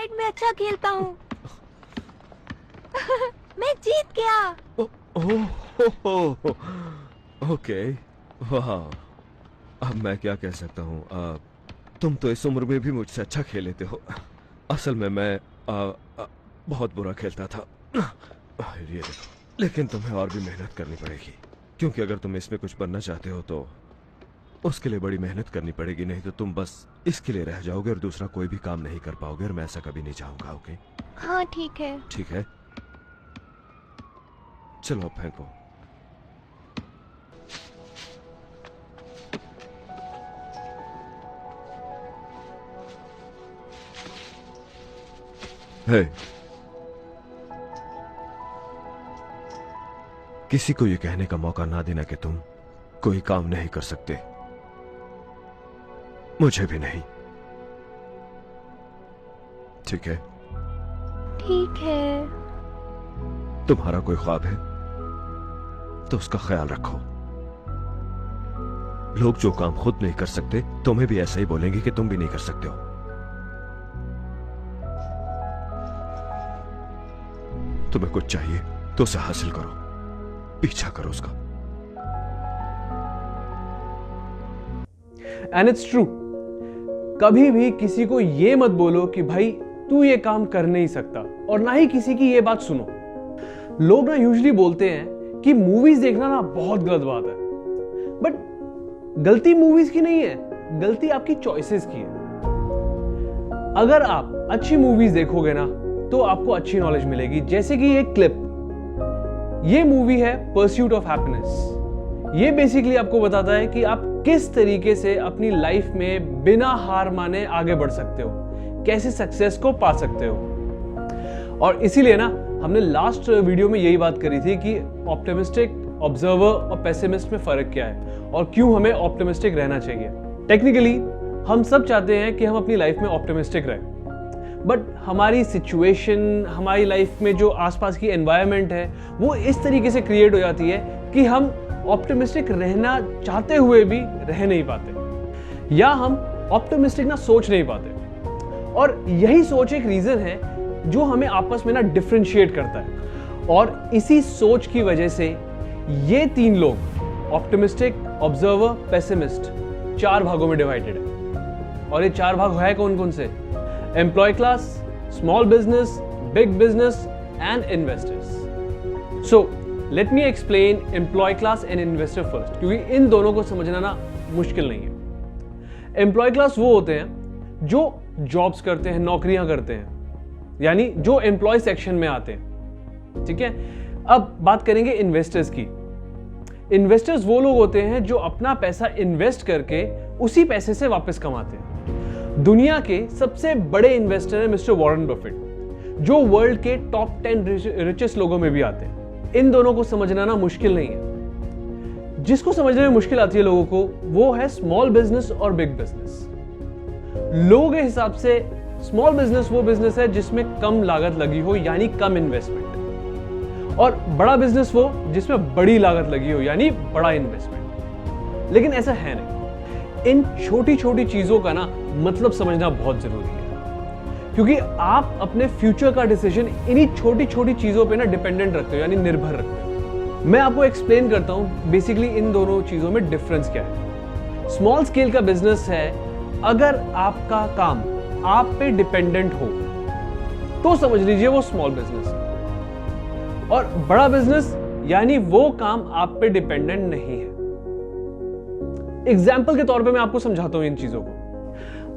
Side में अच्छा खेलता हूँ। मैं जीत गया। ओके, वाह। अब मैं क्या कह सकता हूँ, तुम तो इस उम्र में भी मुझसे अच्छा खेल लेते हो। असल में मैं बहुत बुरा खेलता था। ये देखो, लेकिन तुम्हें और भी मेहनत करनी पड़ेगी, क्योंकि अगर तुम इसमें कुछ बनना चाहते हो तो उसके लिए बड़ी मेहनत करनी पड़ेगी, नहीं तो तुम बस इसके लिए रह जाओगे और दूसरा कोई भी काम नहीं कर पाओगे, और मैं ऐसा कभी नहीं चाहूंगा। ओके? हाँ ठीक है। ठीक है, चलो अब फेंको। हे, किसी को ये कहने का मौका ना देना कि तुम कोई काम नहीं कर सकते, मुझे भी नहीं। ठीक है? ठीक है। तुम्हारा कोई ख्वाब है तो उसका ख्याल रखो। लोग जो काम खुद नहीं कर सकते तुम्हें भी ऐसा ही बोलेंगे कि तुम भी नहीं कर सकते हो। तुम्हें कुछ चाहिए तो उसे हासिल करो, पीछा करो उसका। एंड इट्स ट्रू, कभी भी किसी को यह मत बोलो कि भाई तू ये काम कर नहीं सकता, और ना ही किसी की ये बात सुनो। लोग ना यूजुअली बोलते हैं कि मूवीज देखना ना बहुत गलत बात है, बट गलती मूवीज की नहीं है, गलती आपकी चॉइसेस की है। अगर आप अच्छी मूवीज देखोगे ना तो आपको अच्छी नॉलेज मिलेगी। जैसे कि एक क्लिप, ये मूवी है परस्यूट ऑफ हैप्पीनेस। ये बेसिकली आपको बताता है कि आप किस तरीके से अपनी लाइफ में बिना हार माने आगे बढ़ सकते हो, कैसे सक्सेस को पा सकते हो। और इसीलिए ना हमने लास्ट वीडियो में यही बात करी थी कि ऑप्टिमिस्टिक, ऑब्जर्वर और पेसिमिस्ट में फर्क क्या है और क्यों हमें ऑप्टिमिस्टिक रहना चाहिए। टेक्निकली हम सब चाहते हैं कि हम अपनी लाइफ में ऑप्टिमिस्टिक रहें, बट हमारी सिचुएशन, हमारी लाइफ में जो आसपास की एनवायरनमेंट है वो इस तरीके से क्रिएट हो जाती है कि हम ऑप्टिमिस्टिक रहना चाहते हुए भी रह नहीं पाते, या हम ऑप्टिमिस्टिक ना सोच नहीं पाते। और यही सोच एक रीजन है जो हमें आपस में ना डिफरेंशिएट करता है। और इसी सोच की वजह से ये तीन लोग, ऑप्टिमिस्टिक, ऑब्जर्वर, पेसिमिस्ट, 4 भागों में डिवाइडेड है। और ये 4 भाग है कौन कौन से? Employee class, small business, big business and investors. So let me explain employee class and investor first, क्योंकि इन दोनों को समझना ना मुश्किल नहीं है। एम्प्लॉय क्लास वो होते हैं जो जॉब्स करते हैं, नौकरियां करते हैं, यानी जो एम्प्लॉय सेक्शन में आते हैं। ठीक है, अब बात करेंगे इन्वेस्टर्स की। इन्वेस्टर्स वो लोग होते हैं जो अपना पैसा इन्वेस्ट करके उसी पैसे से वापस कमाते हैं। दुनिया के सबसे बड़े इन्वेस्टर हैं मिस्टर वॉरेन बफेट, जो वर्ल्ड के टॉप 10 रिचेस्ट लोगों में भी आते हैं। इन दोनों को समझना ना मुश्किल नहीं है। जिसको समझने में मुश्किल आती है लोगों को, वो है स्मॉल बिजनेस और बिग बिजनेस। लोगों के हिसाब से स्मॉल बिजनेस वो बिजनेस है जिसमें कम लागत लगी हो, यानी कम इन्वेस्टमेंट, और बड़ा बिजनेस वो जिसमें बड़ी लागत लगी हो, यानी बड़ा इन्वेस्टमेंट। लेकिन ऐसा है नहीं। इन छोटी छोटी चीजों का ना मतलब समझना बहुत जरूरी है, क्योंकि आप अपने फ्यूचर का डिसीजन इन्हीं छोटी छोटी चीजों पे ना डिपेंडेंट रखते हो, यानी निर्भर रखते हो। मैं आपको एक्सप्लेन करता हूं बेसिकली इन दोनों चीजों में डिफरेंस क्या है। स्मॉल स्केल का बिजनेस है अगर आपका काम आप पे डिपेंडेंट हो तो समझ लीजिए वो स्मॉल बिजनेस है, और बड़ा बिजनेस यानी वो काम आप पे डिपेंडेंट नहीं है। एग्जाम्पल के तौर पे मैं आपको समझाता हूं इन चीजों को।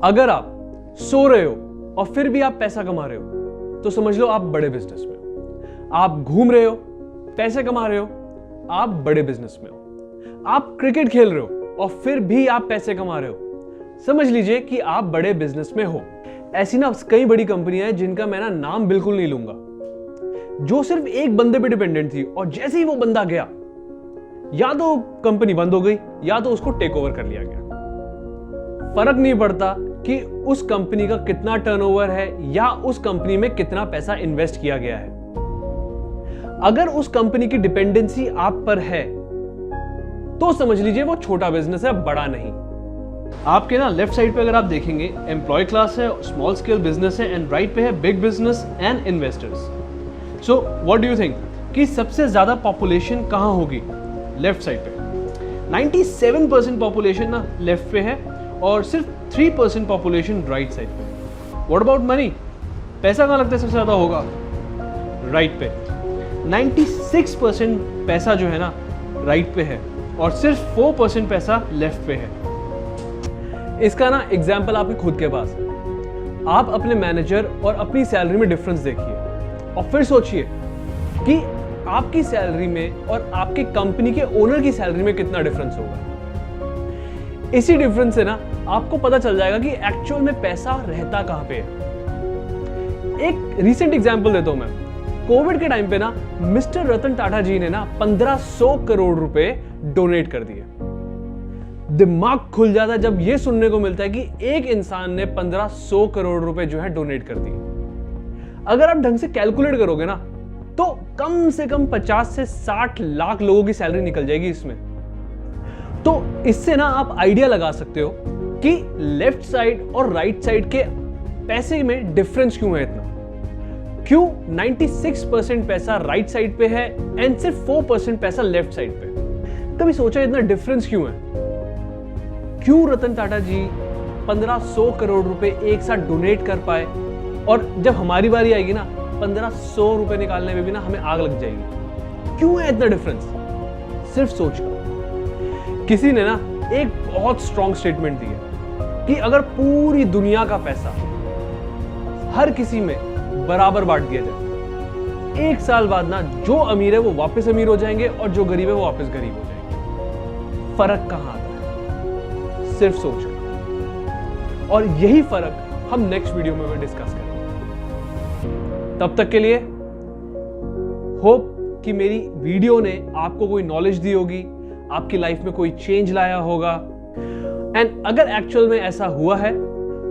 अगर आप सो रहे हो और फिर भी आप पैसा कमा रहे हो तो समझ लो आप बड़े बिजनेस में हो। आप घूम रहे हो, पैसे कमा रहे हो, आप बड़े बिजनेस में हो। आप क्रिकेट खेल रहे हो और फिर भी आप पैसे कमा रहे हो, समझ लीजिए कि आप बड़े बिजनेस में हो। ऐसी ना कई बड़ी कंपनियां हैं जिनका मैं ना नाम बिल्कुल नहीं लूंगा, जो सिर्फ एक बंदे पे डिपेंडेंट थी, और जैसे ही वो बंदा गया या तो कंपनी बंद हो गई या तो उसको टेक ओवर कर लिया गया। फर्क नहीं पड़ता कि उस कंपनी का कितना टर्नओवर है या उस कंपनी में कितना पैसा इन्वेस्ट किया गया है। अगर उस कंपनी की डिपेंडेंसी आप पर है तो समझ लीजिए वो छोटा बिजनेस है, बड़ा नहीं। आपके ना लेफ्ट साइड पे अगर आप देखेंगे एम्प्लॉय क्लास है, स्मॉल स्केल बिजनेस है एंड राइट पे है big business and investors. So what do you think कि सबसे ज्यादा पॉपुलेशन कहाँ होगी? लेफ्ट साइड पे 97% पॉपुलेशन ना लेफ्ट पे है और सिर्फ 3% पॉपुलेशन राइट साइड पे। What about money? पैसा कहाँ लगता है सबसे ज्यादा होगा? राइट पे 96% पैसा जो है ना राइट पे है और सिर्फ 4% पैसा लेफ्ट पे है। इसका ना एग्जाम्पल आपके खुद के पास है। आप अपने मैनेजर और अपनी सैलरी में डिफरेंस देखिए और फिर सोचिए कि आपकी सैलरी में और आपके कंपनी के ओनर की सैलरी में कितना डिफरेंस होगा। इसी डिफरेंस से ना आपको पता चल जाएगा कि एक्चुअल में पैसा रहता कहां पे है। एक रीसेंट एग्जांपल देता हूं मैं। कोविड के टाइम पे ना मिस्टर रतन टाटा जी ने ना 1500 करोड़ रुपए डोनेट कर दिए। दिमाग खुल जाता है जब ये सुनने को मिलता है कि एक इंसान ने 1500 करोड़ रुपए जो है डोनेट कर दिए। अगर आप ढंग से कैलकुलेट करोगे ना तो कम से कम 50 से 60 लाख लोगों की सैलरी निकल जाएगी इसमें। तो इससे ना आप आइडिया लगा सकते हो कि लेफ्ट साइड और राइट साइड के पैसे में डिफरेंस क्यों है इतना। क्यों 96% पैसा राइट साइड पे है एंड सिर्फ 4% पैसा लेफ्ट साइड पे। कभी सोचा इतना डिफरेंस क्यों है? क्यों रतन टाटा जी 1500 करोड़ रुपए एक साथ डोनेट कर पाए और जब हमारी बारी आएगी ना 1500 रुपए निकालने में भी ना हमें आग लग जाएगी। क्यों है इतना डिफरेंस? सिर्फ सोच कर। किसी ने ना एक बहुत स्ट्रॉन्ग स्टेटमेंट दी है कि अगर पूरी दुनिया का पैसा हर किसी में बराबर बांट दिया जाए, 1 साल बाद ना जो अमीर है वो वापस अमीर हो जाएंगे और जो गरीब है वो वापस गरीब हो जाएंगे। फर्क कहां आता है? सिर्फ सोच कर। और यही फर्क हम नेक्स्ट वीडियो में डिस्कस करेंगे। तब तक के लिए होप कि मेरी वीडियो ने आपको कोई नॉलेज दी होगी, आपकी लाइफ में कोई चेंज लाया होगा। एंड अगर एक्चुअल में ऐसा हुआ है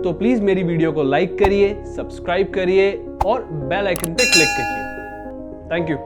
तो प्लीज मेरी वीडियो को लाइक करिए, सब्सक्राइब करिए और बेल आइकन पे क्लिक करिए। Thank you.